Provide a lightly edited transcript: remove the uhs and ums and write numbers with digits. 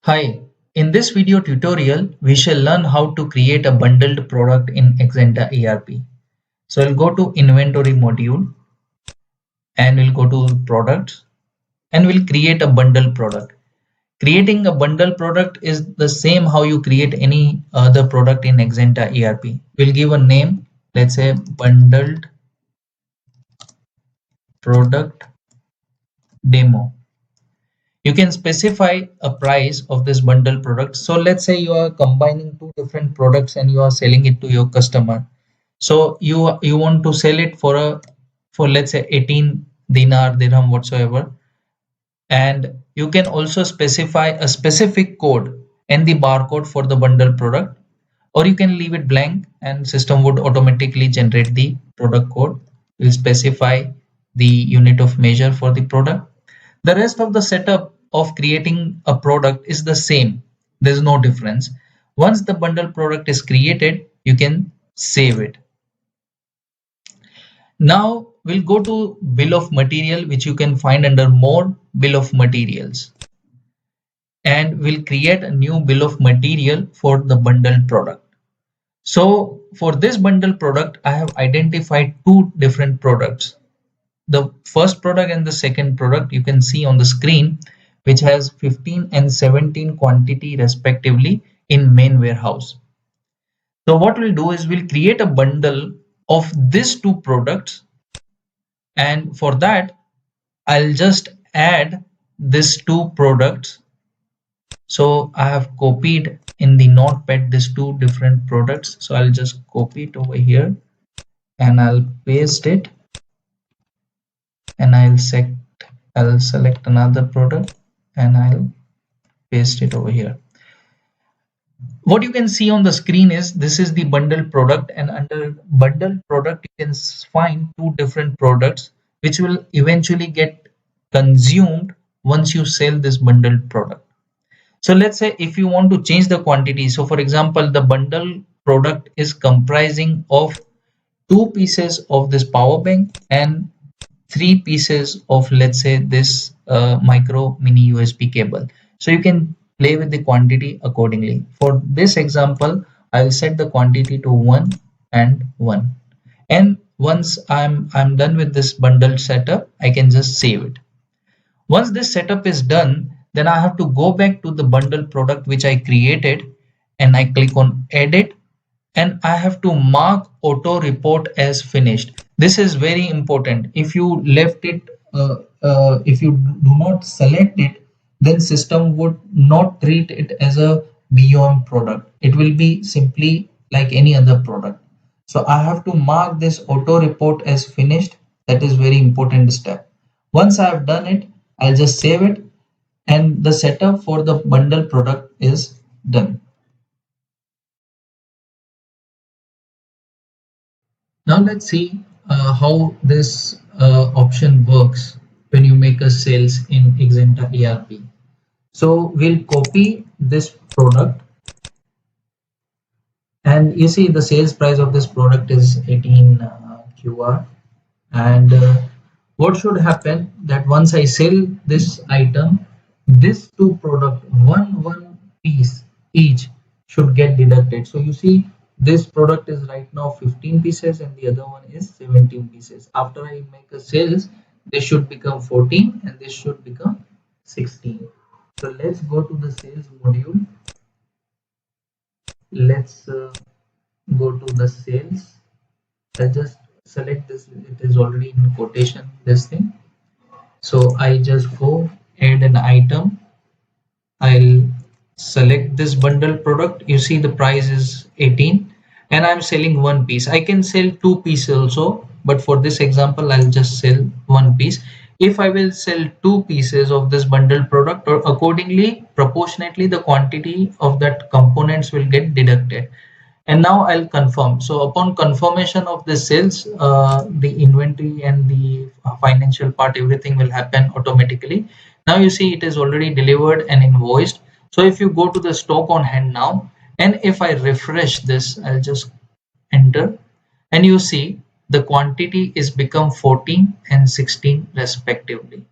Hi, in this video tutorial, we shall learn how to create a bundled product in Axanta ERP. So we'll go to inventory module and we'll go to products and we'll create a bundle product. Creating a bundle product is the same how you create any other product in Axanta ERP. We'll give a name, let's say bundled product demo. You can specify a price of this bundle product. So let's say you are combining two different products and you are selling it to your customer. So you want to sell it for let's say 18 dinar dirham whatsoever, and you can also specify a specific code and the barcode for the bundle product, or you can leave it blank and system would automatically generate the product code. Will specify the unit of measure for the product. The rest of the setup of creating a product is the same. There's no difference. Once the bundle product is created, you can save it. Now we'll go to bill of material, which you can find under more bill of materials, and we'll create a new bill of material for the bundled product. So for this bundle product, I have identified two different products. The first product and the second product you can see on the screen, which has 15 and 17 quantity respectively in main warehouse. So what we'll do is we'll create a bundle of these two products, and for that I'll just add these two products. So I have copied in the notepad these two different products, so I'll just copy it over here and I'll paste it, and I'll select another product and I'll paste it over here. What you can see on the screen is this is the bundle product, and under bundle product you can find two different products which will eventually get consumed once you sell this bundled product. So let's say if you want to change the quantity, so for example the bundle product is comprising of two pieces of this power bank and three pieces of, let's say, this micro mini USB cable. So you can play with the quantity accordingly. For this example, I'll set the quantity to 1 and 1. And once I'm done with this bundle setup, I can just save it. Once this setup is done, then I have to go back to the bundle product which I created, and I click on edit, and I have to mark auto report as finished. This is very important. If you left it, if you do not select it, then system would not treat it as a BOM product. It will be simply like any other product. So I have to mark this auto report as finished. That is very important step. Once I have done it, I'll just save it, and the setup for the bundle product is done. Now let's see how this option works when you make a sales in Axanta ERP. So we'll copy this product, and you see the sales price of this product is 18 QR. And what should happen that once I sell this item, this two product one piece each should get deducted. So you see this product is right now 15 pieces and the other one is 17 pieces. After I make a sales, this should become 14 and this should become 16. So let's go to the sales module. Let's go to the sales. I just select this, it is already in quotation, this thing. So I just go add an item. I'll select this bundle product. You see the price is 18 and I'm selling one piece. I can sell two pieces also, but for this example I'll just sell one piece. If I will sell two pieces of this bundle product, or accordingly proportionately the quantity of that components will get deducted. And now I'll confirm. So upon confirmation of the sales, the inventory and the financial part, everything will happen automatically. Now you see it is already delivered and invoiced. So if you go to the stock on hand now, and if I refresh this, I'll just enter, and you see the quantity is become 14 and 16 respectively.